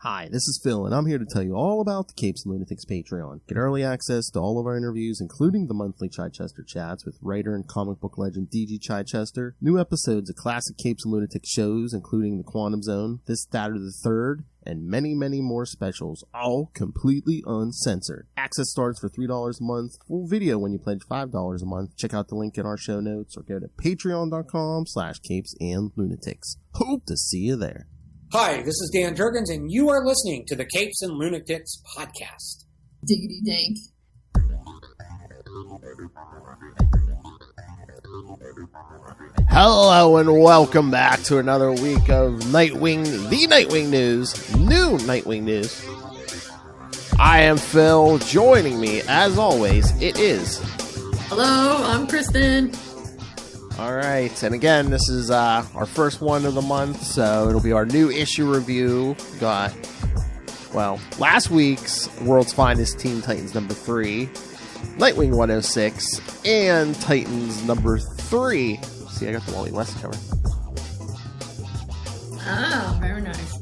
Hi, this is Phil, and I'm here to tell you all about the Capes and Lunatics Patreon. Get early access to all of our interviews, including the monthly Chichester chats with writer and comic book legend D.G. Chichester, new episodes of classic Capes and Lunatics shows, including The Quantum Zone, This, That, or the Third, and many, many more specials, all completely uncensored. Access starts for $3 a month, full video when you pledge $5 a month. Check out the link in our show notes, or go to patreon.com/CapesandLunatics. Hope to see you there. Hi, this is Dan Jurgens, and you are listening to the Capes and Lunatics podcast. Diggity dank. Hello and welcome back to another week of Nightwing, the Nightwing news, new Nightwing news. I am Phil. Joining me, as always, it is... Hello, I'm Kristen. Alright, and again, this is our first one of the month, so it'll be our new issue review. Got, well, last week's World's Finest Teen Titans number 3, Nightwing 106, and Titans number 3. See, I got the Wally West cover. Ah, very nice.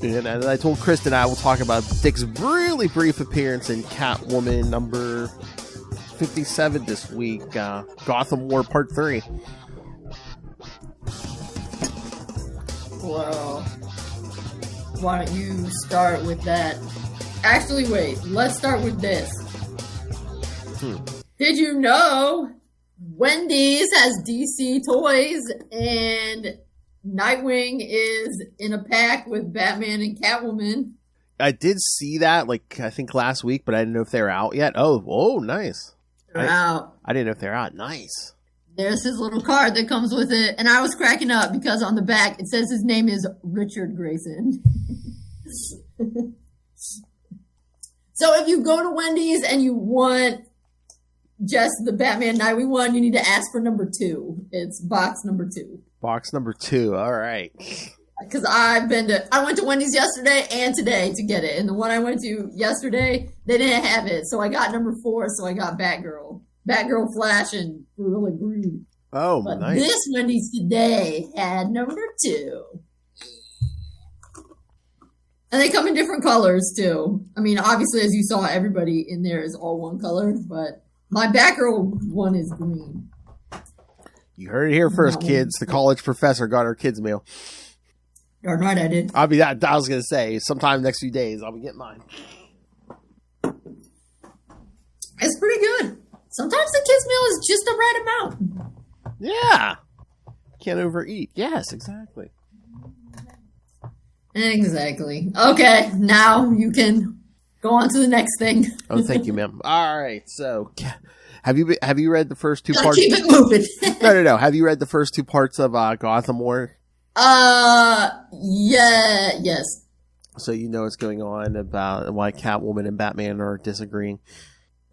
And as I told Kristen, I will talk about Dick's really brief appearance in Catwoman number 57 this week, Gotham War Part 3. Well, why don't you start with that? Actually, wait, let's start with this. Did you know Wendy's has DC toys and Nightwing is in a pack with Batman and Catwoman? I did see that, like, I think last week, but I didn't know if they were out yet. Oh, nice. They're out. I didn't know if they're out. Nice. There's his little card that comes with it, and I was cracking up because on the back it says his name is Ric Grayson. So if you go to Wendy's and you want just the Batman Nightwing one, you need to ask for number 2. It's box number 2. Box number 2. All right. Because I went to Wendy's yesterday and today to get it. And the one I went to yesterday, they didn't have it. So I got number 4, so I got Batgirl, Flash, and Gorilla Groot. Oh, but nice. This Wendy's today had number 2. And they come in different colors, too. I mean, obviously, as you saw, everybody in there is all one color. But my Batgirl one is green. You heard it here first, kids. The college professor got our kids' meal. Darn right I did. I was going to say, sometime next few days, I'll be getting mine. It's pretty good. Sometimes the kids' meal is just the right amount. Yeah. Can't overeat. Yes, exactly. Exactly. Okay, now you can go on to the next thing. Oh, thank you, ma'am. All right, so have you read the first 2 Gotta parts? keep it moving. No. Have you read the first 2 parts of Gotham War? Yeah, yes. So you know what's going on about why Catwoman and Batman are disagreeing.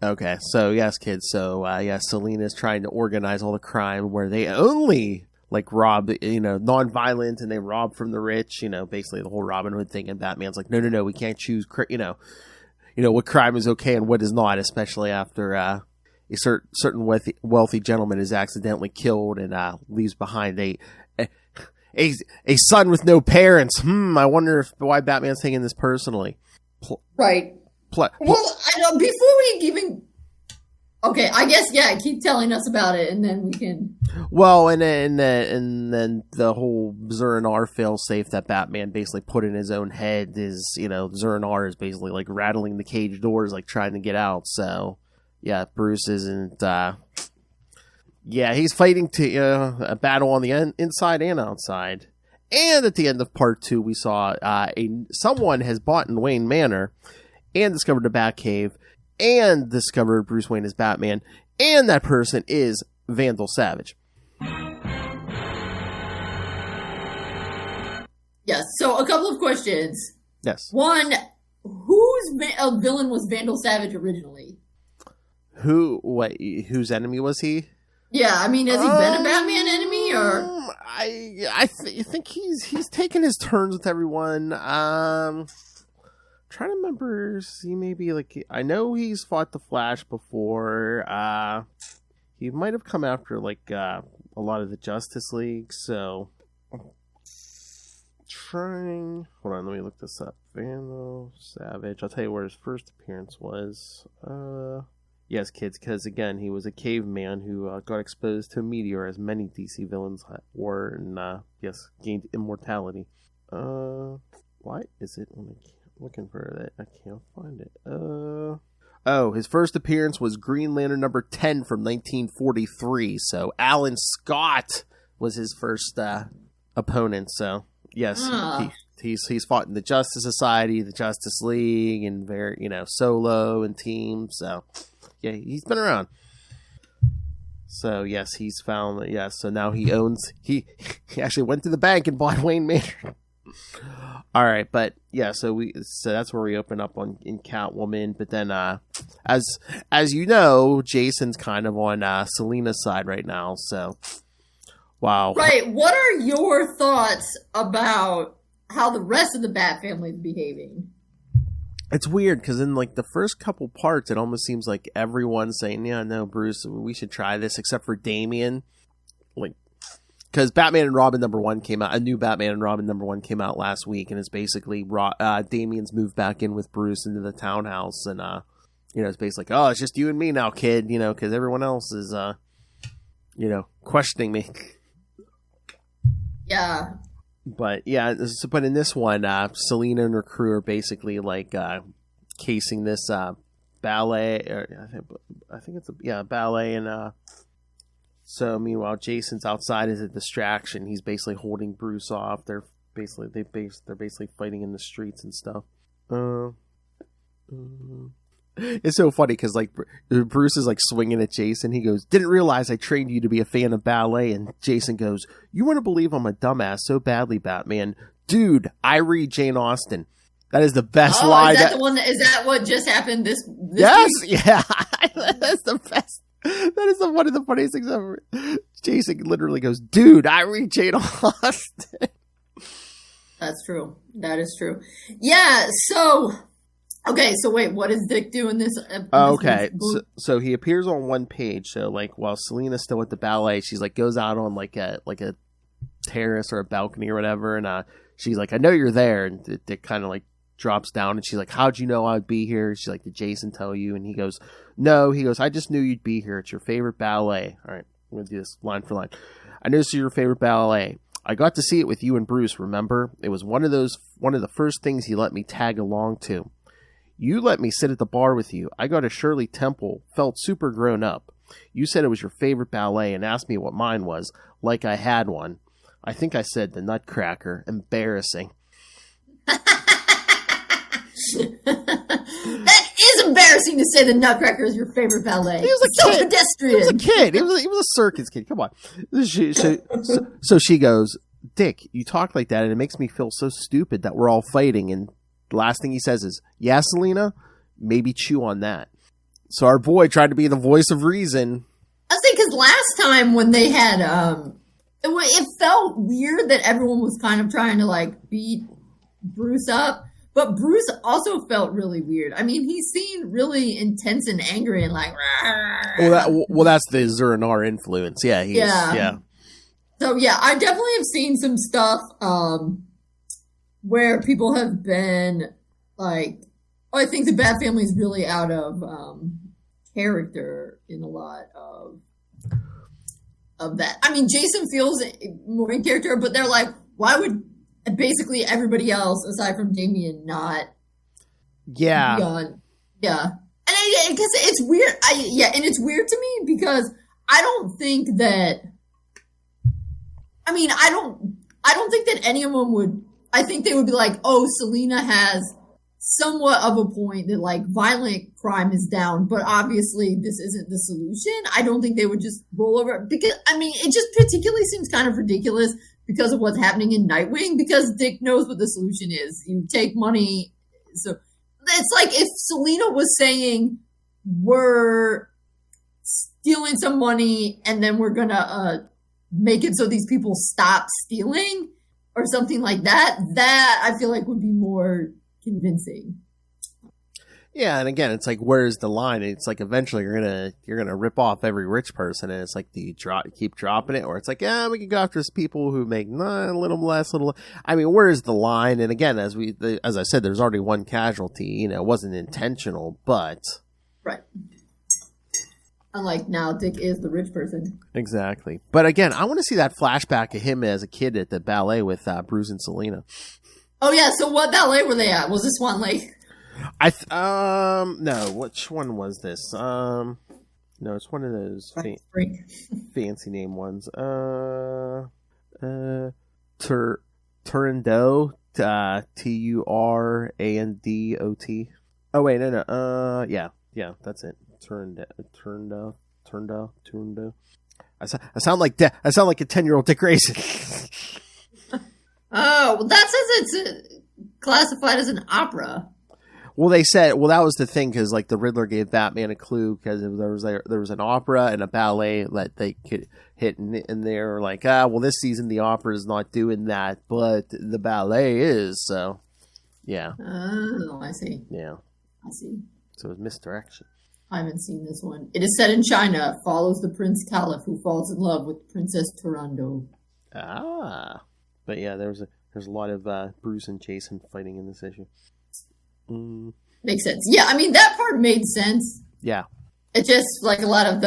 Okay, so yes, kids. So Selina's trying to organize all the crime where they only rob, non-violent, and they rob from the rich. Basically the whole Robin Hood thing. And Batman's like, no, we can't choose. What crime is okay and what is not, especially after a certain wealthy gentleman is accidentally killed and leaves behind a son with no parents. I wonder why Batman's taking this personally. Right. Well, I know, before we even... Okay, I guess, keep telling us about it, and then we can... Well, and then the whole Zur-En-Arr failsafe that Batman basically put in his own head is, Zur-En-Arr is basically, rattling the cage doors, trying to get out, so... Yeah, Bruce isn't... he's fighting a battle on the inside and outside. And at the end of part 2, we saw someone has bought in Wayne Manor and discovered the Batcave and discovered Bruce Wayne as Batman. And that person is Vandal Savage. Yes, so a couple of questions. Yes. One, whose villain was Vandal Savage originally? Whose enemy was he? Yeah, I mean, has he been a Batman enemy, or? I think he's taken his turns with everyone. Trying to remember, see, maybe I know he's fought the Flash before. He might have come after a lot of the Justice League. So trying. Hold on, let me look this up. Vandal Savage. I'll tell you where his first appearance was. Yes, kids, because again, he was a caveman who got exposed to a meteor, as many DC villains were, and yes, gained immortality. Why is it when I'm looking for that? I can't find it. Oh, his first appearance was Green Lantern number 10 from 1943. So Alan Scott was his first opponent. So yes, he's fought in the Justice Society, the Justice League, and solo and team. So yeah, he's been around. So yes, he's found. Yes, so now he owns. He actually went to the bank and bought Wayne Manor. All right, but yeah, so that's where we open up in Catwoman. But then, as you know, Jason's kind of on Selina's side right now. So, wow. Right. What are your thoughts about how the rest of the Bat family is behaving? It's weird because in like the first couple parts, it almost seems like everyone's saying, "Yeah, no, Bruce, we should try this," except for Damian. Like, because Batman and Robin #1 came out, a new Batman and Robin #1 came out last week, and it's basically Damian's moved back in with Bruce into the townhouse, and it's basically like, oh, it's just you and me now, kid, because everyone else is questioning me. Yeah. But yeah, but in this one, Selina and her crew are basically like casing this ballet. I think it's a ballet, and so meanwhile, Jason's outside as a distraction. He's basically holding Bruce off. They're basically fighting in the streets and stuff. It's so funny because like Bruce is like swinging at Jason. He goes, "Didn't realize I trained you to be a fan of ballet." And Jason goes, "You want to believe I'm a dumbass so badly, Batman? Dude, I read Jane Austen." That is the best line. Is that the one? Is that what just happened this yes, week? Yeah, that's the best. That is one of the funniest things ever. Jason literally goes, "Dude, I read Jane Austen." That's true. That is true. Yeah. So. Okay, so wait, what does Dick do in this? Okay, so he appears on one page. So like while Selina's still at the ballet, she's like goes out on like a terrace or a balcony or whatever, and she's like, "I know you're there," and Dick kind of like drops down, and she's like, "How'd you know I'd be here?" She's like, "Did Jason tell you?" And he goes, "No." He goes, "I just knew you'd be here. It's your favorite ballet." All right, I'm gonna do this line for line. "I noticed your favorite ballet. I got to see it with you and Bruce. Remember, it was one of the first things he let me tag along to. You let me sit at the bar with you. I got a Shirley Temple, felt super grown up. You said it was your favorite ballet and asked me what mine was, like I had one. I think I said the Nutcracker. Embarrassing." That is embarrassing to say the Nutcracker is your favorite ballet. He was a so kid. pedestrian. He was a kid. He was a circus kid. Come on. So she goes, "Dick, you talk like that and it makes me feel so stupid that we're all fighting." And the last thing he says is, "Yeah, Selina, maybe chew on that." So our boy tried to be the voice of reason. I think because last time when they had, it felt weird that everyone was kind of trying to like beat Bruce up, but Bruce also felt really weird. I mean, he seemed really intense and angry and like. Well, that's the Zur-En-Arrh influence. Yeah, yeah. So yeah, I definitely have seen some stuff. Where people have been like, I think the Bat family is really out of character in a lot of that. I mean, Jason feels more in character, but they're like, why would basically everybody else aside from Damian not? Yeah. Be on? Yeah, and because it's weird. And it's weird to me because I don't think that. I mean, I don't think that anyone would. I think they would be like, oh, Selina has somewhat of a point that like violent crime is down, but obviously this isn't the solution. I don't think they would just roll over because, I mean, it just particularly seems kind of ridiculous because of what's happening in Nightwing because Dick knows what the solution is. You take money. So it's like if Selina was saying we're stealing some money and then we're going to make it so these people stop stealing. Or something like that I feel like would be more convincing. Yeah, and again, it's like, where's the line? It's like eventually you're gonna rip off every rich person, and it's like, do you keep dropping it, or it's like, yeah, we can go after people who make a little less, I mean, where's the line? And again, as I said, there's already one casualty. You know, it wasn't intentional, but right. Unlike now, Dick is the rich person. Exactly. But again, I want to see that flashback of him as a kid at the ballet with Bruce and Selena. Oh yeah, so what ballet were they at? Was this Swan Lake? No, which one was this? No, it's one of those fancy name ones. Turandot, Turandot. Oh wait, no. Yeah, that's it. Turandot. I sound like a 10-year-old Dick Grayson. Oh, well, that says it's classified as an opera. Well, they said, that was the thing, because like the Riddler gave Batman a clue, because there was an opera and a ballet that they could hit, and they were like, this season the opera is not doing that, but the ballet is. So, yeah. Oh, I see. Yeah, I see. So it was misdirection. I haven't seen this one. It is set in China. Follows the Prince Caliph who falls in love with Princess Turandot. But yeah, there's a lot of Bruce and Jason fighting in this issue. Makes sense. Yeah, I mean, that part made sense. Yeah. It's just like a lot of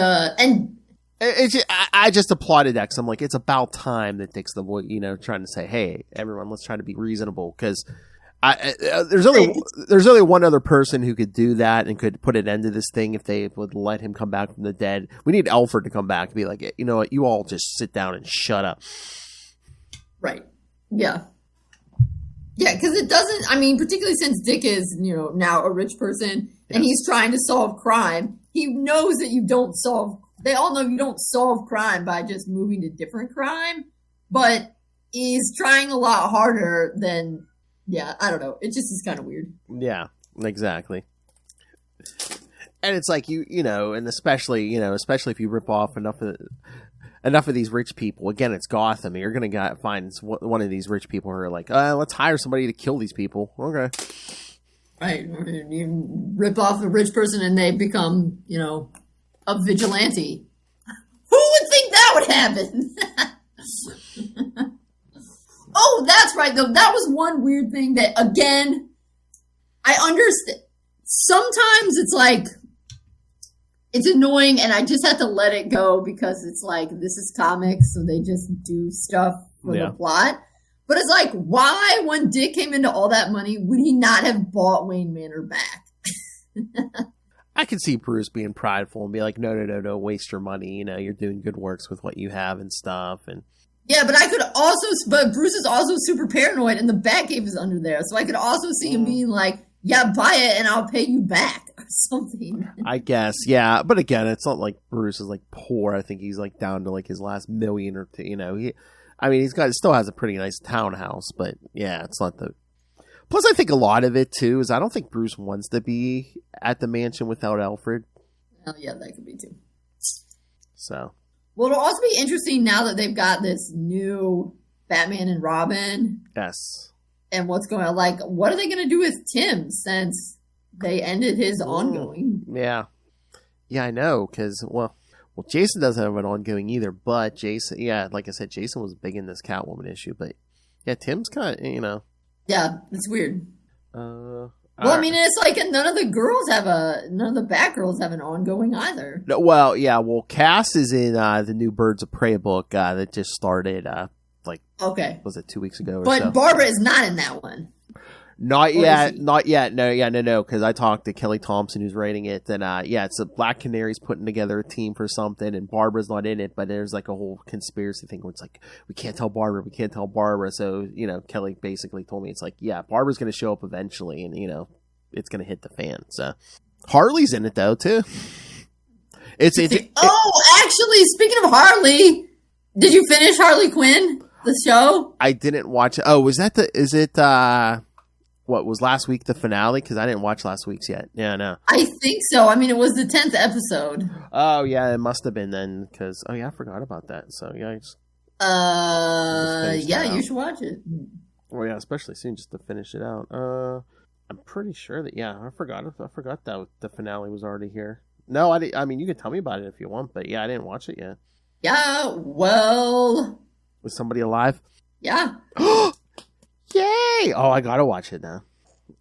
I just applauded that, because I'm like, it's about time that Dick's the boy, trying to say, hey, everyone, let's try to be reasonable, because there's only one other person who could do that and could put an end to this thing if they would let him come back from the dead. We need Alfred to come back and be like, you know what, you all just sit down and shut up. Right. Yeah. Yeah, because it doesn't, I mean, particularly since Dick is, now a rich person and he's trying to solve crime, he knows that they all know you don't solve crime by just moving to different crime, but he's trying a lot harder than, I don't know. It just is kind of weird. Yeah, exactly. And it's like, and especially if you rip off enough of these rich people. Again, it's Gotham. You're going to find one of these rich people who are like, let's hire somebody to kill these people. Okay. Right. You rip off a rich person and they become, a vigilante. Who would think that would happen? Oh, that's right, though. That was one weird thing that, again, I understand. Sometimes it's like, it's annoying, and I just have to let it go because it's like, this is comics, so they just do stuff for the plot. But it's like, why, when Dick came into all that money, would he not have bought Wayne Manor back? I could see Bruce being prideful and be like, no, waste your money. You're doing good works with what you have and stuff. And yeah, but Bruce is also super paranoid, and the Batcave is under there. So I could also see him being like, yeah, buy it and I'll pay you back or something. I guess, yeah. But again, it's not like Bruce is like poor. I think he's like down to like his last $1 or $2 million. He still has a pretty nice townhouse, but yeah, it's not the. Plus, I think a lot of it too is I don't think Bruce wants to be at the mansion without Alfred. Oh yeah, that could be too. So. Well, it'll also be interesting now that they've got this new Batman and Robin. Yes. And what's going on? Like, what are they going to do with Tim since they ended his ongoing? Yeah. Yeah, I know, because, well, Jason doesn't have an ongoing either, but Jason, like I said, Jason was big in this Catwoman issue, but yeah, Tim's kind of, Yeah, it's weird. I mean, it's like none of the Batgirls have an ongoing either. No, well, yeah, Cass is in the new Birds of Prey book that just started, was it 2 weeks ago or but so? Barbara is not in that one. Not yet. No, because I talked to Kelly Thompson, who's writing it, and it's the Black Canaries putting together a team for something, and Barbara's not in it, but there's like a whole conspiracy thing where it's like, we can't tell Barbara, so, Kelly basically told me, it's like, yeah, Barbara's going to show up eventually, and, it's going to hit the fan, so. Harley's in it, though, too. Actually, speaking of Harley, did you finish Harley Quinn, the show? I didn't watch it. Oh, what was last week the finale? Because I didn't watch last week's yet. Yeah, no. I think so. I mean, it was the 10th episode. Oh, yeah, it must have been then. Because, I forgot about that. So, yeah. You should watch it. Well, yeah, especially soon just to finish it out. I'm pretty sure that, I forgot that the finale was already here. No, I mean, you can tell me about it if you want, but yeah, I didn't watch it yet. Yeah, well... Was somebody alive? Yeah. Yay! Oh, I gotta watch it now.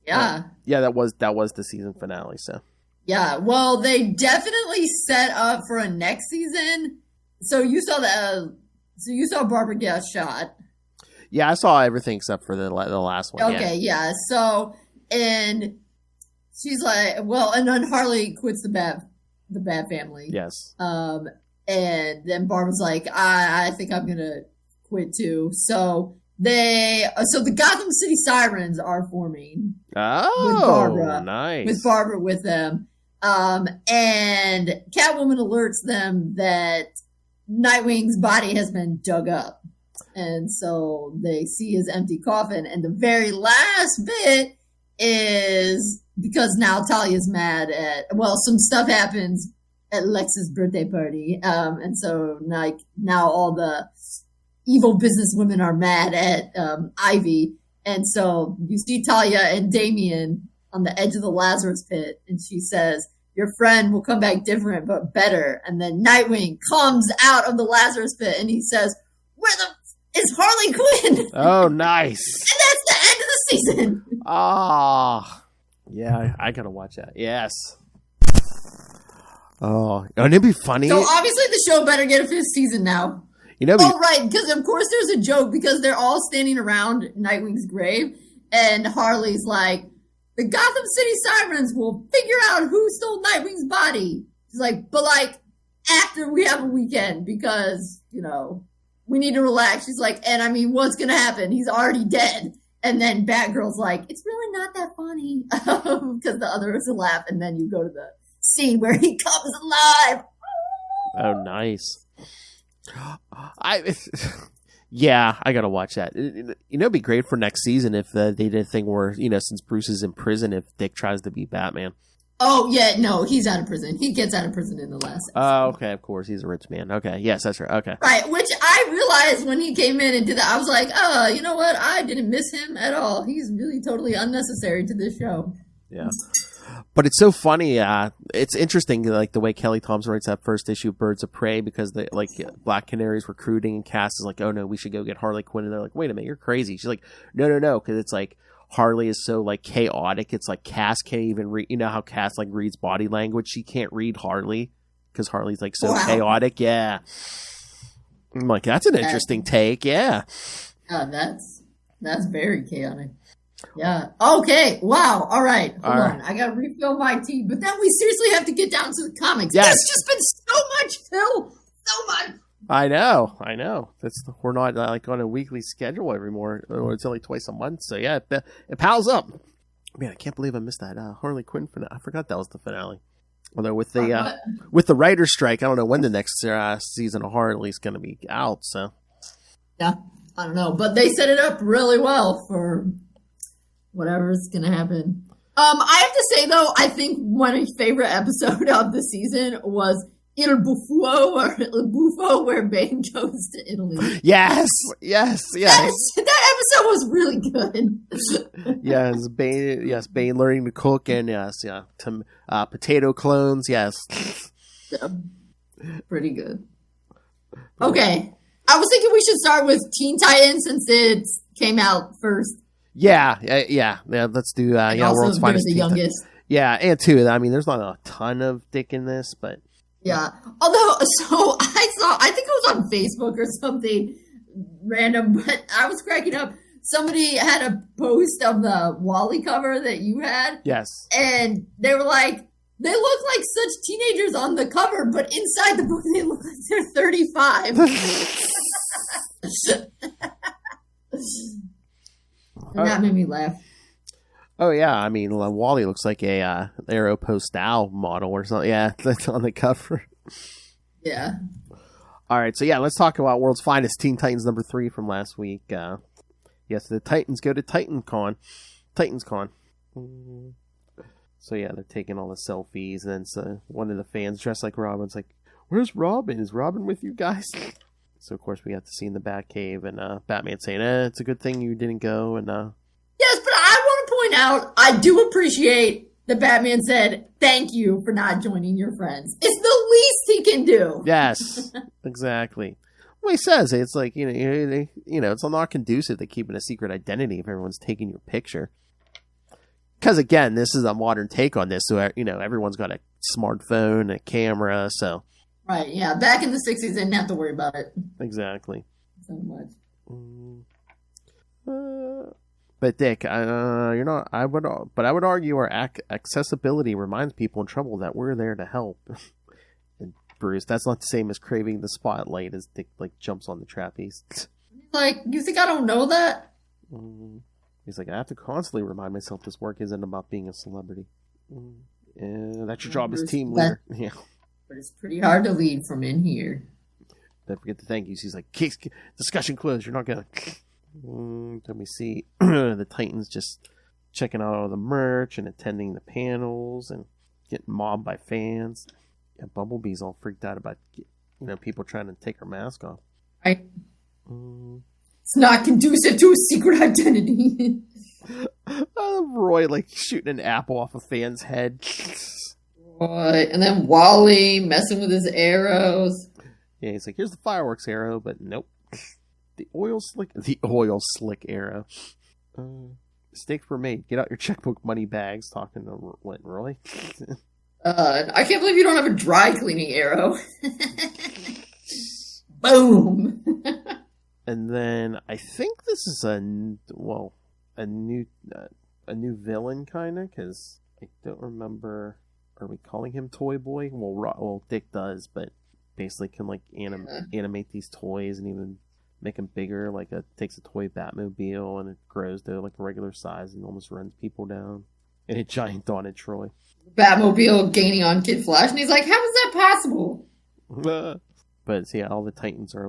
Yeah. Yeah, that was the season finale, so. Yeah, well, they definitely set up for a next season. So you saw Barbara get shot. Yeah, I saw everything except for the last one. Okay, yeah. So, and she's like, well, and then Harley quits the Bat family. Yes. And then Barbara's like, I think I'm gonna quit too. So the Gotham City Sirens are forming. Oh, with Barbara, nice. With Barbara with them. And Catwoman alerts them that Nightwing's body has been dug up. And so they see his empty coffin. And the very last bit is because now Talia's mad some stuff happens at Lex's birthday party. And so now all the evil businesswomen are mad at Ivy. And so you see Talia and Damian on the edge of the Lazarus pit. And she says, your friend will come back different, but better. And then Nightwing comes out of the Lazarus pit and he says, where is Harley Quinn? Oh, nice. And that's the end of the season. Ah, yeah, I gotta watch that. Yes. Oh, and it'd be funny. So obviously the show better get a 5th season now. Right, because of course there's a joke because they're all standing around Nightwing's grave, and Harley's like, the Gotham City Sirens will figure out who stole Nightwing's body. She's like, but like after we have a weekend because, we need to relax. She's like, and I mean, what's going to happen? He's already dead. And then Batgirl's like, it's really not that funny because the others will laugh. And then you go to the scene where he comes alive. Oh, nice. I gotta watch that. It'd be great for next season if they did a thing where, since Bruce is in prison, if Dick tries to be Batman. Oh, yeah, no, he's out of prison. He gets out of prison in the last episode. Oh, okay, of course. He's a rich man. Okay, yes, that's right. Okay. Right, which I realized when he came in and did that. I was like, oh, you know what? I didn't miss him at all. He's really totally unnecessary to this show. Yeah. But it's so funny. It's interesting, like the way Kelly Thompson writes that first issue of Birds of Prey, because Black Canary's recruiting and Cass is like, oh no, we should go get Harley Quinn. And they're like, wait a minute, you're crazy. She's like, no. Because it's like Harley is so like chaotic. It's like Cass can't even read. You know how Cass like reads body language? She can't read Harley because Harley's like so chaotic. Yeah. I'm like, that's an interesting take. Yeah. That's very chaotic. Yeah. Okay. Wow. All right. Hold on. I got to refill my tea. But then we seriously have to get down to the comics. Yes. There's just been so much, Phil. So much. I know. We're not like on a weekly schedule anymore. It's only twice a month. So yeah, it piles up. Man, I can't believe I missed that Harley Quinn finale. I forgot that was the finale. Although with the writer's strike, I don't know when the next season of Harley's going to be out. So yeah, I don't know, but they set it up really well for whatever's going to happen. I have to say though, I think my favorite episode of the season was Il Buffo, where Bane goes to Italy. Yes. That episode was really good. Yes, Bane learning to cook, and potato clones. Yes, yeah, pretty good. Okay, I was thinking we should start with Teen Titans since it came out first. Yeah. Let's do. World's Finest. The youngest. Yeah, and two. I mean, there's not a ton of Dick in this, but. Yeah. Although, so I think it was on Facebook or something random, but I was cracking up. Somebody had a post of the Wally cover that you had. Yes. And they were like, they look like such teenagers on the cover, but inside the book, they look like they're 35. And that made me laugh. Oh, yeah. I mean, Wally looks like a Aeropostale model or something. Yeah, that's on the cover. Yeah. All right. So, yeah, let's talk about World's Finest, Teen Titans number 3 from last week. Yes, the Titans go to TitansCon. So, yeah, they're taking all the selfies. And then so one of the fans dressed like Robin's like, where's Robin? Is Robin with you guys? So, of course, we got to see in the Batcave and Batman saying, it's a good thing you didn't go. And yes, but I want to point out, I do appreciate that Batman said, thank you for not joining your friends. It's the least he can do. Yes, exactly. Well, he says it's like, it's not conducive to keeping a secret identity if everyone's taking your picture. Because, again, this is a modern take on this. So, everyone's got a smartphone, a camera, so. Right, yeah. Back in the 60s, they didn't have to worry about it. Exactly. So much. But Dick, you're not. I would argue our accessibility reminds people in trouble that we're there to help. And Bruce, that's not the same as craving the spotlight as Dick jumps on the trapeze. Like, you think I don't know that? He's like, I have to constantly remind myself this work isn't about being a celebrity. That's your job as team leader. Yeah. But it's pretty hard to lead from in here. Don't forget the thank yous. He's like, case discussion closed. You're not gonna. Let me see. The Titans just checking out all the merch and attending the panels and getting mobbed by fans. Yeah, Bumblebee's all freaked out about people trying to take her mask off. It's not conducive to a secret identity. Roy shooting an apple off a fan's head. Right, and then Wally messing with his arrows. Yeah, he's like, here's the fireworks arrow, but nope. The oil slick arrow. Mistakes were made. Get out your checkbook money bags. Talking to Roy. I can't believe you don't have a dry cleaning arrow. Boom. And then I think this is a new villain kind of, because I don't remember. Are we calling him Toy Boy? Well, Dick does, but basically can animate these toys and even make them bigger. Takes a toy Batmobile and it grows to a regular size and almost runs people down. And a giant Dawn and Troy. Batmobile gaining on Kid Flash, and he's like, how is that possible? But yeah, all the Titans are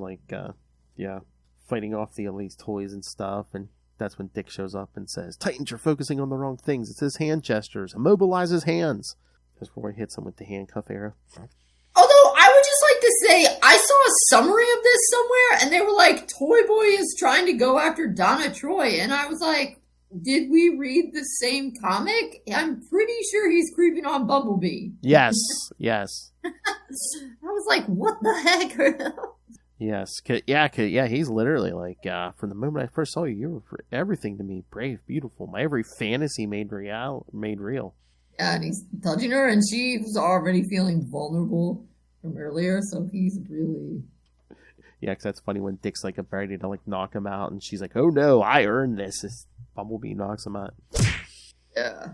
fighting off these toys and stuff, and that's when Dick shows up and says, Titans, you're focusing on the wrong things. It's his hand gestures. Immobilize his hands. As Roy hits him with the handcuff arrow. Although, I would just like to say, I saw a summary of this somewhere, and they were like, Toy Boy is trying to go after Donna Troy, and I was like, did we read the same comic? I'm pretty sure he's creeping on Bumblebee. Yes. I was like, what the heck? Yes. He's literally from the moment I first saw you, you were everything to me. Brave, beautiful. My every fantasy made real. Yeah, and he's touching her, and she was already feeling vulnerable from earlier, so he's really... Yeah, because that's funny when Dick's about ready to knock him out, and she's like, oh no, I earned this. Bumblebee knocks him out. Yeah.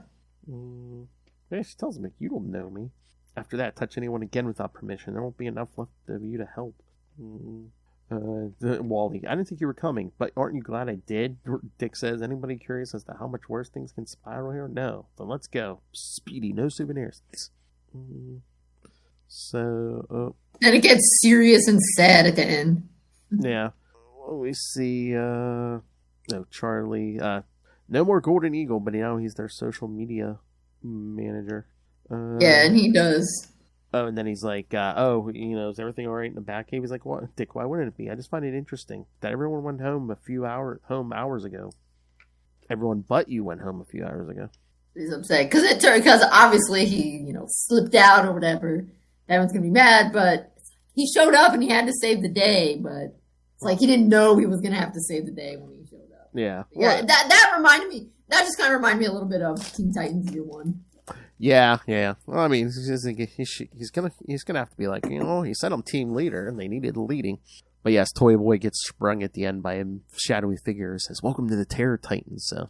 Yeah, she tells him, you don't know me. After that, touch anyone again without permission. There won't be enough left of you to help. Wally, I didn't think you were coming, but aren't you glad I did? Dick says, anybody curious as to how much worse things can spiral here? No. Then let's go. Speedy, no souvenirs. So, and it gets serious and sad at the end. Yeah. Well, we see, Charlie, no more Golden Eagle, but now he's their social media manager. Yeah, and he does. Oh, and then he's like, is everything all right in the Batcave? He's like, what? Dick, why wouldn't it be? I just find it interesting that everyone went home hours ago. Everyone but you went home a few hours ago. He's upset because obviously he, slipped out or whatever. Everyone's going to be mad, but he showed up and he had to save the day, but it's like he didn't know he was going to have to save the day when he showed up. Yeah. Yeah, that reminded me, that just kind of reminded me a little bit of Teen Titans Year 1. Yeah. Well, I mean, he's gonna have to be like, he said I'm team leader, and they needed leading. But yes, Toy Boy gets sprung at the end by a shadowy figure. Says, "Welcome to the Terror Titans." So,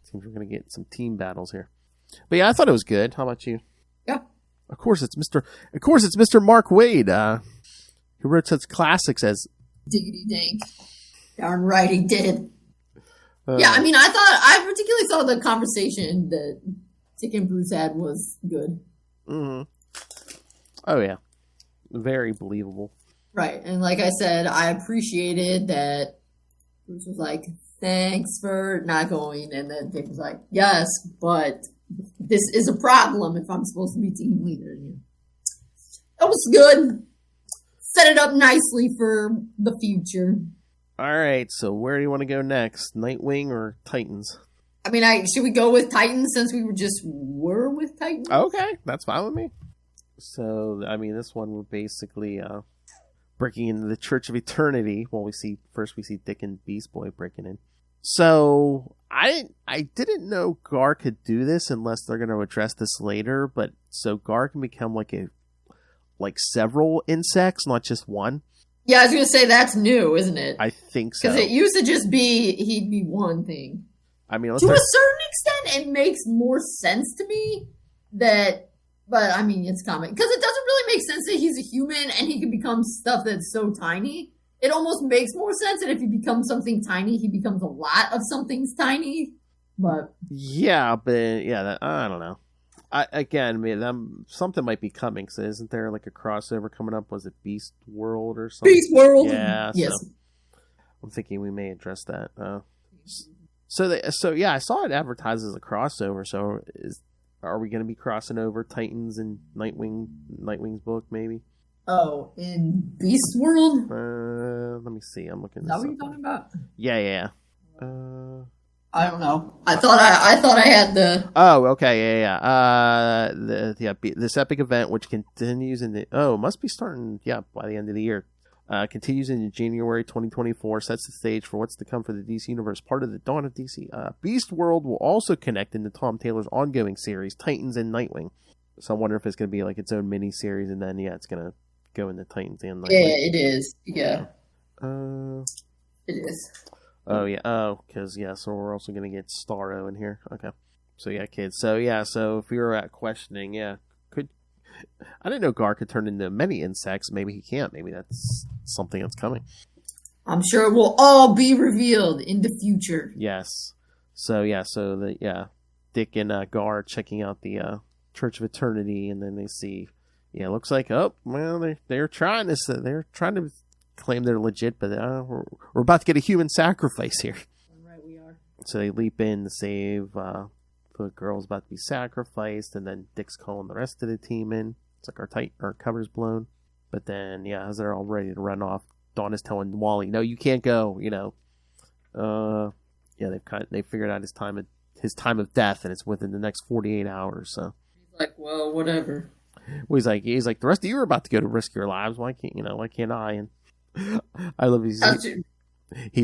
seems we're gonna get some team battles here. But yeah, I thought it was good. How about you? Yeah. Of course, it's Mr. Mark Waid, who wrote such classics as Diggity Dank. Darn right, he did. Yeah, I mean, I particularly thought the conversation that Dick and Bruce had was good. Mm-hmm. Oh, yeah. Very believable. Right. And like I said, I appreciated that Bruce was like, thanks for not going. And then Dick was like, yes, but this is a problem if I'm supposed to be team leader. That was good. Set it up nicely for the future. All right. So where do you want to go next? Nightwing or Titans? I mean, should we go with Titans since we were with Titans? Okay, that's fine with me. So, I mean, this one we're basically breaking into the Church of Eternity. Well, we see Dick and Beast Boy breaking in. So I didn't know Gar could do this unless they're going to address this later. But so Gar can become like several insects, not just one. Yeah, I was going to say that's new, isn't it? I think so. Because it used to just be he'd be one thing. I mean, to a certain extent, it makes more sense to me that. But I mean, it's comic because it doesn't really make sense that he's a human and he can become stuff that's so tiny. It almost makes more sense that if he becomes something tiny, he becomes a lot of something's tiny. But yeah, I don't know. Something might be coming. So isn't there like a crossover coming up? Was it Beast World or something? Beast World. Yeah. Yes. So I'm thinking we may address that. So yeah, I saw it advertised as a crossover. So are we going to be crossing over Titans and Nightwing's book maybe? Oh, in Beast World? Let me see. I'm looking. Is that what you're talking about? Yeah. I don't know. I thought I had the. Oh, okay, yeah. This epic event, which continues it must be starting, by the end of the year. Continues into January 2024, sets the stage for what's to come for the DC Universe, part of the Dawn of DC. Beast World will also connect into Tom Taylor's ongoing series, Titans and Nightwing. So I wonder if it's going to be like its own mini-series, and then, it's going to go into Titans and Nightwing. Yeah, it is. Yeah. It is. Oh, yeah. Oh, because, so we're also going to get Starro in here. Okay. So, kids. So if we were at questioning, I didn't know Gar could turn into many insects. Maybe he can't. Maybe that's something that's coming. I'm sure it will all be revealed in the future. Yes. So Dick and Gar checking out the Church of Eternity, and then they see, looks like, they're trying this. They're trying to claim they're legit, but we're about to get a human sacrifice here. Right, we are. So they leap in to save. The girl's about to be sacrificed, and then Dick's calling the rest of the team in. It's like our cover's blown. But then, as they're all ready to run off, Dawn is telling Wally, "No, you can't go." They figured out his time of death, and it's within the next 48 hours. So he's like, "Well, whatever." Well, he's like, the rest of you are about to go to risk your lives. Why can't I? And I love he's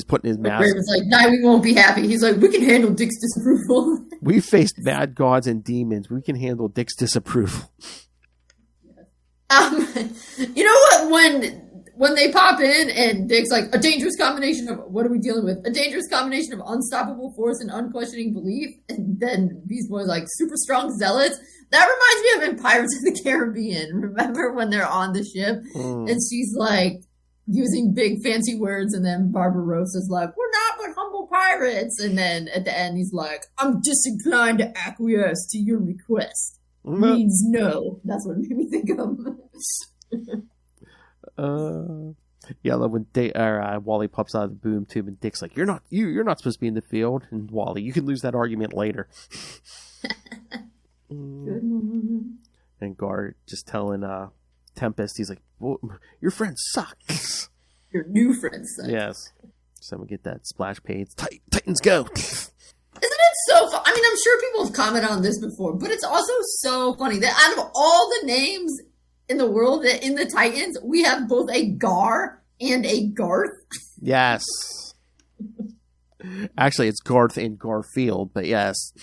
putting his mask. Raven's like, "Nightwing won't be happy." He's like, "We can handle Dick's disapproval." We faced mad gods and demons. We can handle Dick's disapproval. You know what? When they pop in and Dick's like, a dangerous combination of, what are we dealing with? A dangerous combination of unstoppable force and unquestioning belief. And then Beast Boy's like, super strong zealots. That reminds me of in Pirates of the Caribbean. Remember when they're on the ship and she's like using big fancy words, and then Barbarossa's like, "We're not but humble pirates." And then at the end he's like, "I'm disinclined to acquiesce to your request." Means no. That's what it made me think of. I love when Wally pops out of the boom tube and Dick's like, you're not supposed to be in the field, and Wally, you can lose that argument later. And Gar just telling Tempest, he's like, well, your friend sucks. Your new friend sucks. Yes. So we get that splash page. Titans go. Isn't it so fun? I mean, I'm sure people have commented on this before, but it's also so funny that out of all the names in the world, that in the Titans, we have both a Gar and a Garth. Yes. Actually, it's Garth and Garfield, but yes.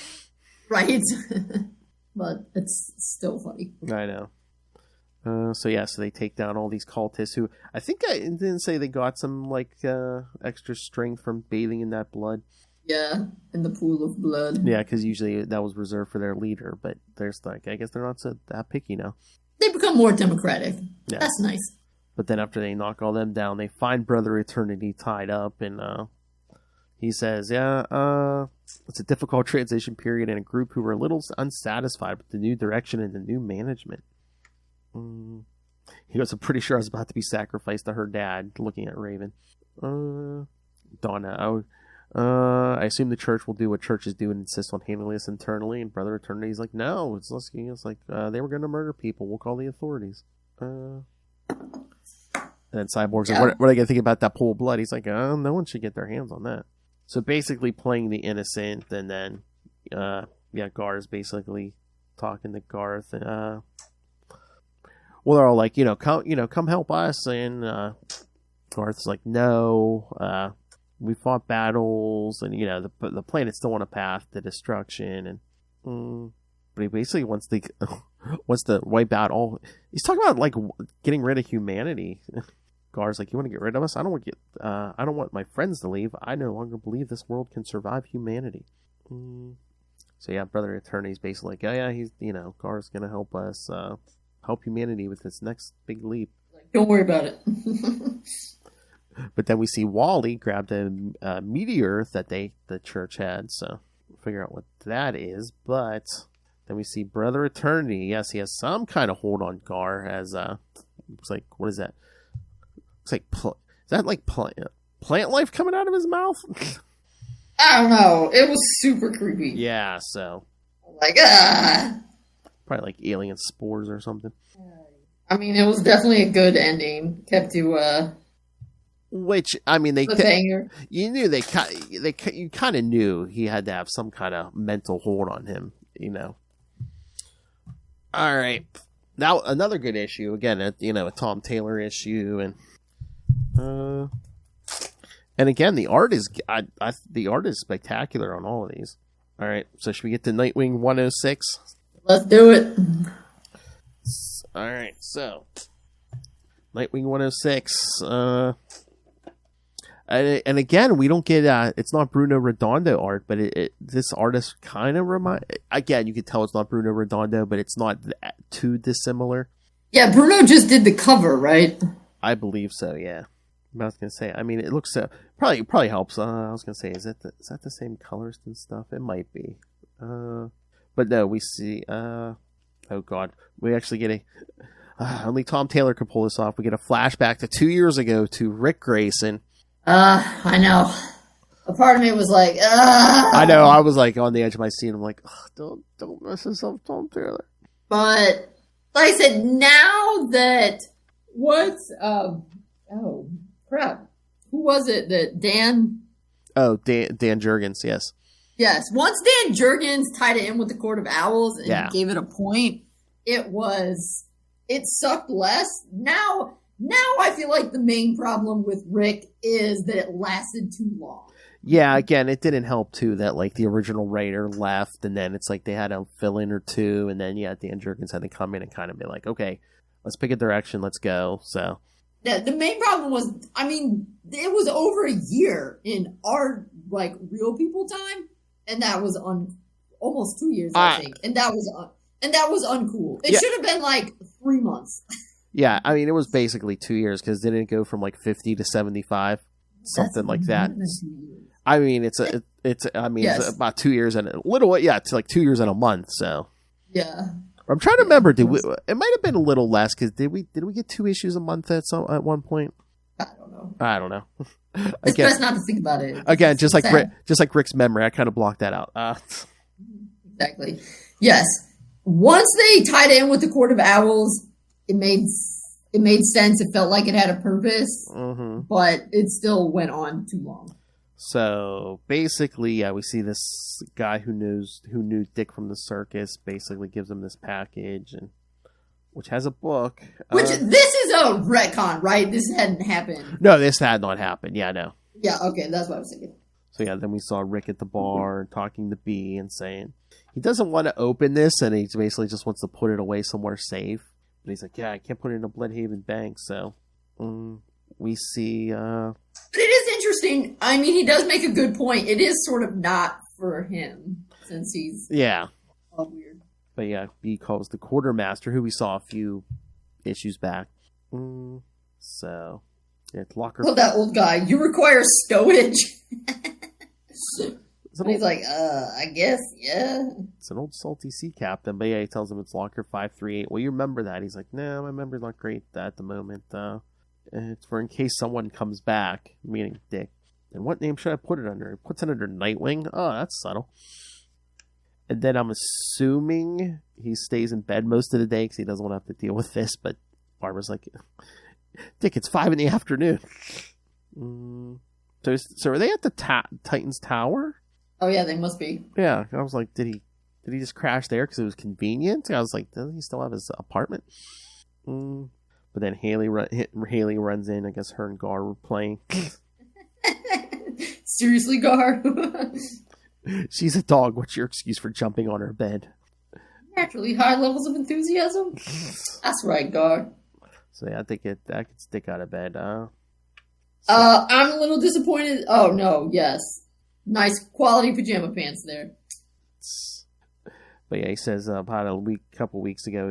Right. But it's still funny. I know. So they take down all these cultists who, I think I didn't say they got some extra strength from bathing in that blood. Yeah, in the pool of blood. Yeah, because usually that was reserved for their leader, but there's I guess they're not that picky now. They become more democratic. Yeah. That's nice. But then after they knock all them down, they find Brother Eternity tied up, and he says, it's a difficult transition period and a group who were a little unsatisfied with the new direction and the new management. He goes, I'm pretty sure I was about to be sacrificed to her dad, looking at Raven. Donna, I assume the church will do what churches do and insist on handling this internally. And Brother Eternity's like, no, it's like they were going to murder people. We'll call the authorities. And then Cyborg's like, what are they going to think about that pool of blood? He's like, no one should get their hands on that. So basically playing the innocent, and then Gar is basically talking to Garth. Well, they're all like, come help us. And Garth's like, no, we fought battles, and the planet's still on a path to destruction, and but he basically wants to wipe out all. He's talking about like getting rid of humanity. Gar's like, you want to get rid of us? I don't want my friends to leave. I no longer believe this world can survive humanity. So yeah, Brother Eternity's basically like, he's Gar's gonna help us help humanity with this next big leap. Don't worry about it. But then we see Wally grab a meteor that the church had, so we'll figure out what that is. But then we see Brother Eternity. Yes, he has some kind of hold on Gar. As looks like, what is that? Looks like is that like plant life coming out of his mouth? I don't know. It was super creepy. Yeah, so like probably like alien spores or something. I mean, it was definitely a good ending. Kept to which, I mean, you knew you kind of knew he had to have some kind of mental hold on him, All right, now another good issue again, a Tom Taylor issue, and again the art is the art is spectacular on all of these. All right, so should we get to Nightwing 106? Let's do it. All right, so Nightwing 106. And again, we don't get it's not Bruno Redondo art, but this artist kind of again, you can tell it's not Bruno Redondo, but it's not too dissimilar. Yeah, Bruno just did the cover, right? I believe so. Yeah, I was gonna say. I mean, it looks probably helps. I was gonna say, is that the same colors and stuff? It might be. But no, we see. Oh God, we actually get only Tom Taylor could pull this off. We get a flashback to 2 years ago to Ric Grayson. I know. A part of me was like, I know. I was like on the edge of my seat. I'm like, don't mess this up, Tom Taylor. But like I said, now that crap, who was it that Dan? Oh, Dan Jurgens. Yes. Yes. Once Dan Jurgens tied it in with the Court of Owls and gave it a point, it sucked less. Now I feel like the main problem with Rick is that it lasted too long. Yeah, again, it didn't help too that like the original writer left, and then it's like they had a fill-in or two, and then Dan Jurgens had to come in and kind of be like, okay, let's pick a direction, let's go. So the main problem was, I mean, it was over a year in our like real people time, and that was almost 2 years, I think, and that was uncool. It should have been like 3 months. Yeah, I mean, it was basically 2 years because didn't it go from like 50 to 75, something like that. I mean, it's about 2 years and a little. Yeah, it's like 2 years and a month. So yeah, I'm trying to remember. It might have been a little less because did we get 2 issues a month at one point? I don't know. It's best not to think about it. Again, just like Rick's memory, I kind of blocked that out. Exactly. Yes. Once they tied it in with the Court of Owls, it made sense. It felt like it had a purpose, but it still went on too long. So basically, yeah, we see this guy who knew Dick from the circus. Basically, gives him this package, which has a book. This is a retcon, right? This hadn't happened. No, this had not happened. Yeah, no. Yeah, okay, that's what I was thinking. So yeah, then we saw Rick at the bar talking to B and saying he doesn't want to open this, and he basically just wants to put it away somewhere safe. But he's like, yeah, I can't put it in a Bloodhaven bank. So we see. But it is interesting. I mean, he does make a good point. It is sort of not for him since he's all weird. But yeah, B calls the quartermaster, who we saw a few issues back. So yeah, it's Locker. Oh, that old guy. You require stowage. And he's like, I guess, yeah. It's an old salty sea captain, but yeah, he tells him it's locker 538. Well, you remember that? He's like, no, my memory's not great at the moment. It's for in case someone comes back, meaning Dick. And what name should I put it under? He puts it under Nightwing. Oh, that's subtle. And then I'm assuming he stays in bed most of the day because he doesn't want to have to deal with this. But Barbara's like, Dick, it's 5 PM. So are they at the Titans Tower? Oh yeah, they must be. Yeah, I was like, did he just crash there because it was convenient? I was like, doesn't he still have his apartment? But then Haley runs in. I guess her and Gar were playing. Seriously, Gar? She's a dog. What's your excuse for jumping on her bed? Naturally high levels of enthusiasm. That's right, Gar. So yeah, I think I could stick out of bed. I'm a little disappointed. Oh no, yes, nice quality pajama pants there. But yeah, he says about a couple weeks ago,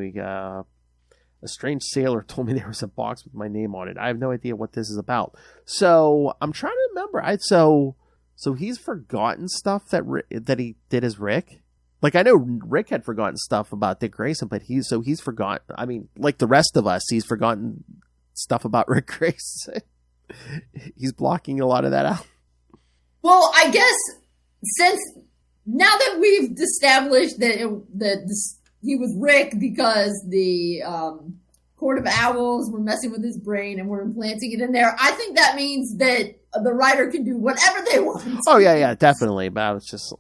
a strange sailor told me there was a box with my name on it. I have no idea what this is about. So I'm trying to remember. So he's forgotten stuff that he did as Rick. Like, I know Rick had forgotten stuff about Dick Grayson, but he's forgotten. I mean, like the rest of us, he's forgotten stuff about Ric Grayson. He's blocking a lot of that out. Well, I guess since now that we've established that he was Rick because the Court of Owls were messing with his brain and were implanting it in there, I think that means that the writer can do whatever they want. Oh yeah, definitely. But I was just.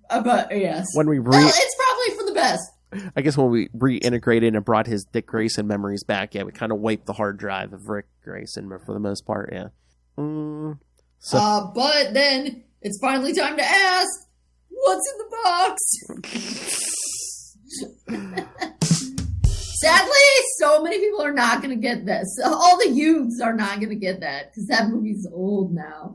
But yes, when we well, it's probably for the best. I guess when we reintegrated and brought his Dick Grayson memories back, yeah, we kind of wiped the hard drive of Ric Grayson, but for the most part, yeah. But then it's finally time to ask, what's in the box? Sadly, so many people are not going to get this. All the youths are not going to get that because that movie's old now.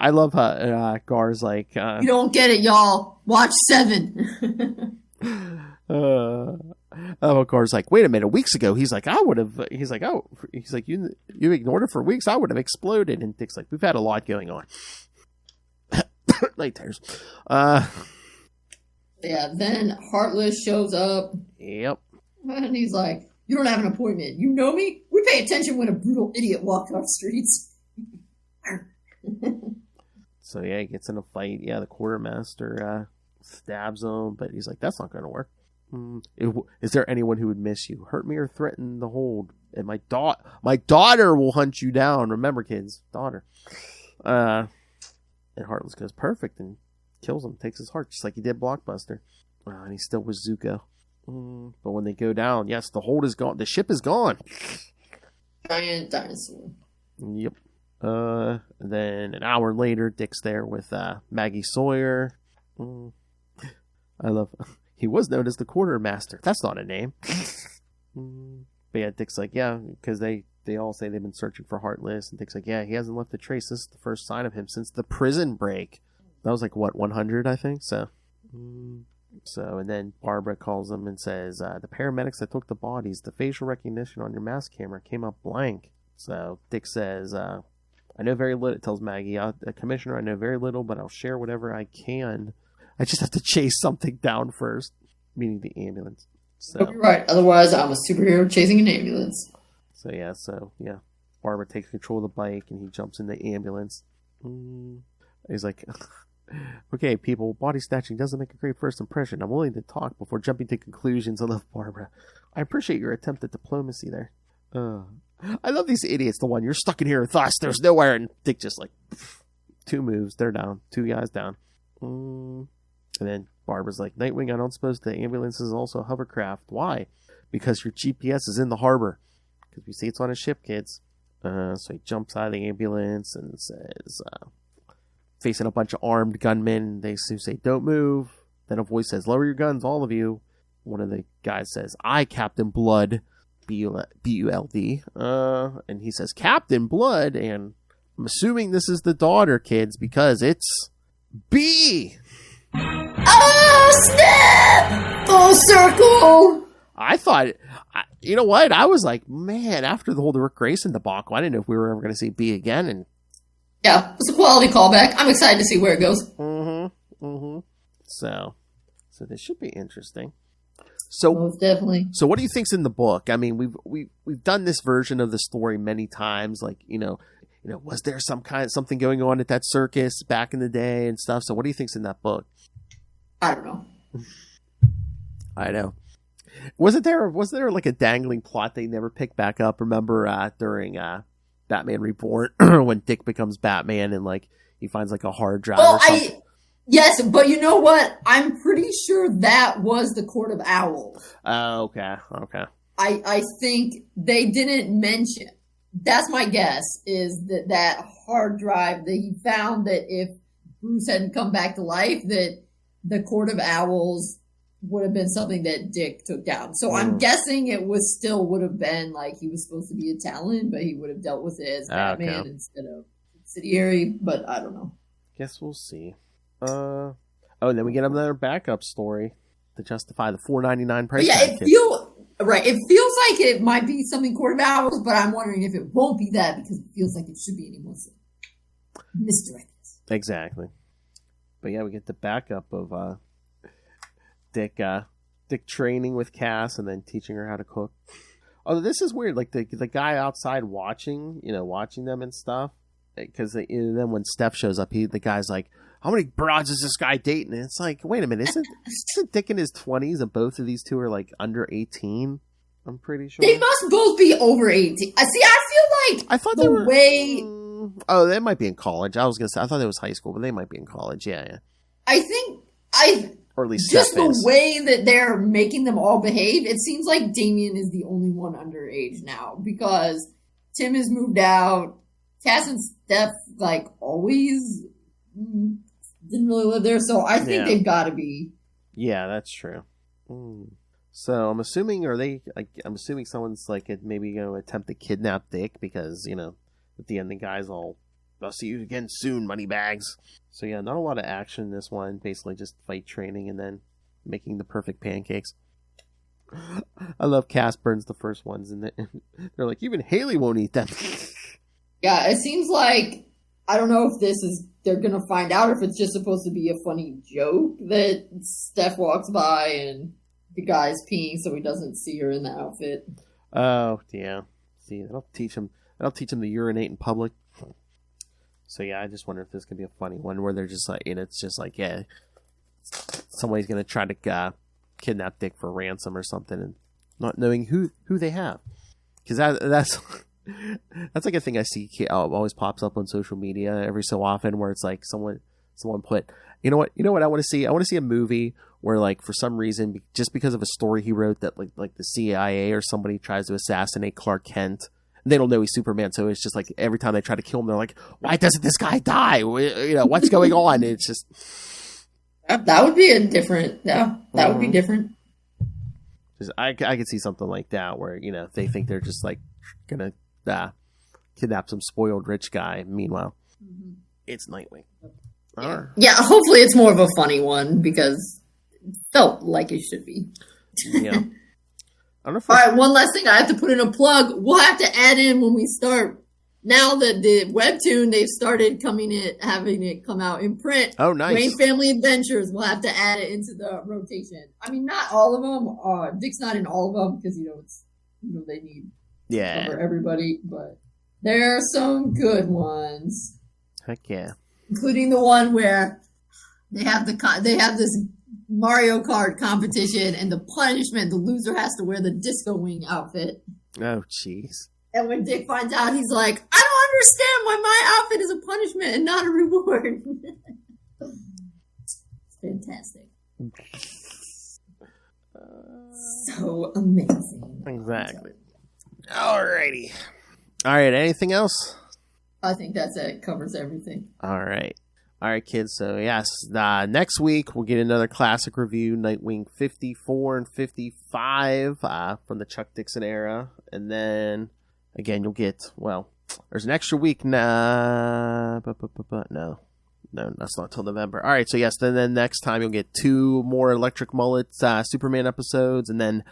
I love how Gar's like... you don't get it, y'all. Watch 7. Gar's like, wait a minute, weeks ago, he's like, you ignored it for weeks, I would have exploded. And Dick's like, we've had a lot going on. Night tears. Yeah, then Heartless shows up. Yep. And he's like, you don't have an appointment. You know me? We pay attention when a brutal idiot walks off streets. So yeah, he gets in a fight. Yeah, the quartermaster stabs him, but he's like, that's not going to work. Is there anyone who would miss you, hurt me, or threaten the hold? And my daughter will hunt you down. Remember, kids, daughter. And Heartless goes perfect and kills him, takes his heart, just like he did Blockbuster. And he's still with Zuko. But when they go down, yes, the hold is gone. The ship is gone. Giant dinosaur. Yep. And then an hour later, Dick's there with Maggie Sawyer. I love. He was known as the quartermaster. That's not a name. But yeah, Dick's like, yeah, because they all say they've been searching for Heartless, and Dick's like, yeah, he hasn't left a trace. This is the first sign of him since the prison break. That was like what, 100, I think. So, and then Barbara calls him and says, the paramedics that took the bodies, the facial recognition on your mask camera came up blank. So Dick says, I know very little, tells Maggie, Commissioner, I know very little, but I'll share whatever I can. I just have to chase something down first, meaning the ambulance. So you're right. Otherwise, I'm a superhero chasing an ambulance. So yeah. Barbara takes control of the bike, and he jumps in the ambulance. He's like, okay, people, body snatching doesn't make a great first impression. I'm willing to talk before jumping to conclusions. I love Barbara. I appreciate your attempt at diplomacy there. I love these idiots. The one, you're stuck in here with us. There's nowhere. And Dick just like, 2 moves. They're down. 2 guys down. And then Barbara's like, Nightwing, I don't suppose the ambulance is also a hovercraft. Why? Because your GPS is in the harbor. Because we see it's on a ship, kids. So he jumps out of the ambulance and says, facing a bunch of armed gunmen. They say, don't move. Then a voice says, lower your guns, all of you. One of the guys says, I, Captain Blood. B-U-L-D. And he says, Captain Blood. And I'm assuming this is the daughter, kids, because it's B. Oh, snap! Full circle! I thought, you know what? I was like, man, after the whole Ric Grayson debacle, I didn't know if we were ever going to see B again. And yeah, it's a quality callback. I'm excited to see where it goes. So this should be interesting. So most definitely. So what do you think's in the book? I mean, we've done this version of the story many times. Like, you know, was there something going on at that circus back in the day and stuff? So what do you think's in that book? I don't know. I know. Was there like a dangling plot they never picked back up? Remember during Batman Reborn when Dick becomes Batman and like he finds like a hard drive or something. Yes, but you know what? I'm pretty sure that was the Court of Owls. Oh, okay. I think they didn't mention. That's my guess, is that hard drive that he found, that if Bruce hadn't come back to life, that the Court of Owls would have been something that Dick took down. So I'm guessing it would have been like he was supposed to be a Talon, but he would have dealt with it as Batman instead of subsidiary, but I don't know. Guess we'll see. And then we get another backup story to justify the $4.99 price tag. It feels like it might be something Court of Owls, but I'm wondering if it won't be that, because it feels like it should be anymore. Misdirected. Exactly. But yeah, we get the backup of Dick training with Cass and then teaching her how to cook. Oh, this is weird. Like the guy outside watching them and stuff. Because then when Steph shows up, the guy's like, "How many broads is this guy dating?" And it's like, wait a minute, isn't Dick in his 20s and both of these two are like under 18? I'm pretty sure they must both be over 18. See, I feel like I thought the they were. Way... Oh, they might be in college. I was gonna say I thought it was high school, but they might be in college. Yeah. I think or at least just Steph the is. way that they're making them all behave. It seems like Damian is the only one underage now, because Tim has moved out. Cass and Steph, like, always didn't really live there, so I think they've got to be. Yeah, that's true. So I'm assuming, I'm assuming someone's like maybe going to attempt to kidnap Dick, because at the end the guy's all, "I'll see you again soon, moneybags." So yeah, not a lot of action in this one. Basically, just fight training and then making the perfect pancakes. I love Cass burns the first ones, and they're like, "Even Haley won't eat them." Yeah, it seems like, I don't know if they're going to find out, or if it's just supposed to be a funny joke that Steph walks by and the guy's peeing so he doesn't see her in the outfit. Oh, yeah. See, that'll teach him to urinate in public. So yeah, I just wonder if this could be a funny one where they're just like, and it's just like, yeah, somebody's going to try to kidnap Dick for ransom or something, and not knowing who they have. Because that's like a thing I see always pops up on social media every so often, where it's like someone put, you know what I want to see? I want to see a movie where, like, for some reason, just because of a story he wrote, that like the CIA or somebody tries to assassinate Clark Kent, and they don't know he's Superman, so it's just like every time they try to kill him, they're like, "Why doesn't this guy die? What's going on?" It's just that would be a different. Yeah, that would be different. I could see something like that where they think they're just like gonna kidnap some spoiled rich guy. Meanwhile, it's Nightwing. Yeah, hopefully it's more of a funny one, because it felt like it should be. Yeah. All right, one last thing I have to put in a plug. We'll have to add in when we start. Now that the webtoon, they've started having it come out in print. Oh, nice. Wayne Family Adventures. We'll have to add it into the rotation. I mean, not all of them. Dick's not in all of them, because they need to cover everybody. But there are some good ones. Heck yeah. Including the one where they have this Mario Kart competition, and the punishment, the loser has to wear the Disco Wing outfit. Oh, jeez. And when Dick finds out, he's like, "I don't understand why my outfit is a punishment and not a reward." It's fantastic. So amazing. Exactly. Alrighty. Alright, anything else? I think that's it. It covers everything. Alright, kids. So, yes, next week we'll get another classic review, Nightwing 54 and 55 from the Chuck Dixon era. And then, again, you'll get, there's an extra week now. No, that's not till November. Alright, so yes, then next time you'll get 2 more Electric Mullets Superman episodes. And then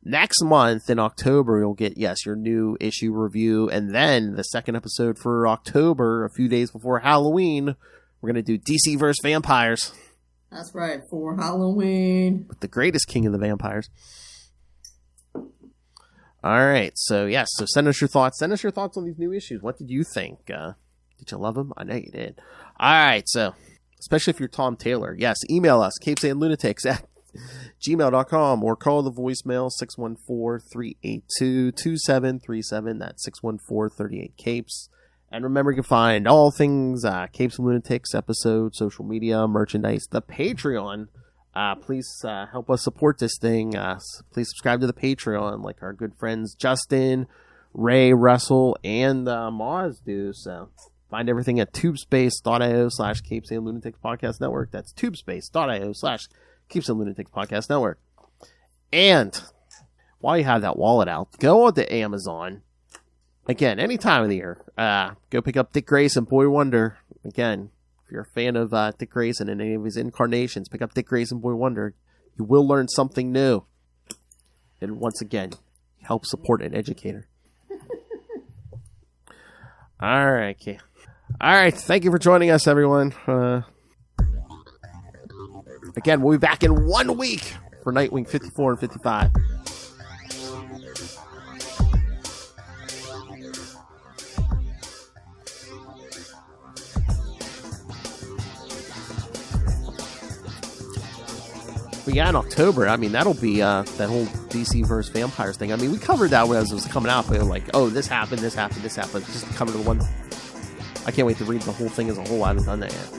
next month in October, you'll get, your new issue review. And then the second episode for October, a few days before Halloween, we're going to do DC vs. Vampires. That's right, for Halloween. With the greatest king of the vampires. All right, so so send us your thoughts. Send us your thoughts on these new issues. What did you think? Did you love them? I know you did. All right, so especially if you're Tom Taylor, yes, email us, CapesandLunatics gmail.com, or call the voicemail 614-382-2737. That's 614-38-CAPES. And remember, you can find all things Capes and Lunatics, episodes, social media, merchandise, the Patreon. Please help us support this thing. Please subscribe to the Patreon like our good friends Justin, Ray, Russell, and Moz do. So find everything at tubespace.io/CapesandLunatics Podcast Network. That's tubespace.io/CapesandLunatics Podcast Network. And while you have that wallet out, go on to Amazon. Again, any time of the year, go pick up Dick Grayson, Boy Wonder. Again, if you're a fan of Dick Grayson and any of his incarnations, pick up Dick Grayson, Boy Wonder. You will learn something new. And once again, help support an educator. All right, okay. All right, thank you for joining us, everyone. Again, we'll be back in 1 week for Nightwing 54 and 55. But yeah, in October, I mean, that'll be that whole DC versus vampires thing. I mean, we covered that as it was coming out, but we were like, oh, this happened. Just to cover the one. I can't wait to read the whole thing as a whole. I haven't done that yet.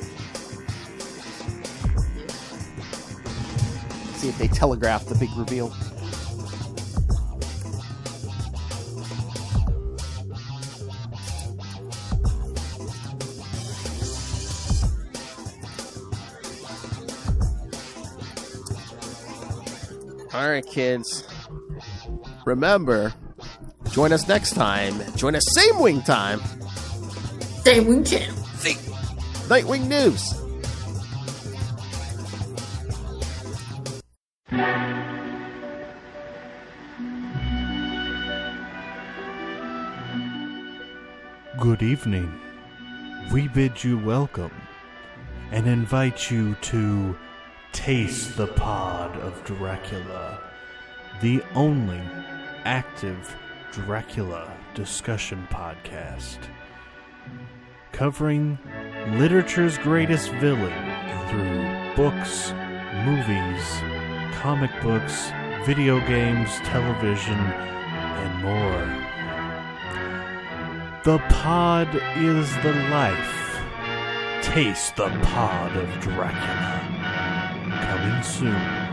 See if they telegraph the big reveal. All right, kids. Remember, join us next time. Join us same wing time. Same wing channel. The Nightwing News. Good evening. We bid you welcome and invite you to Taste the Pod of Dracula, the only active Dracula discussion podcast, covering literature's greatest villain through books, movies, comic books, video games, television, and more. The pod is the life. Taste the Pod of Dracula. Coming soon.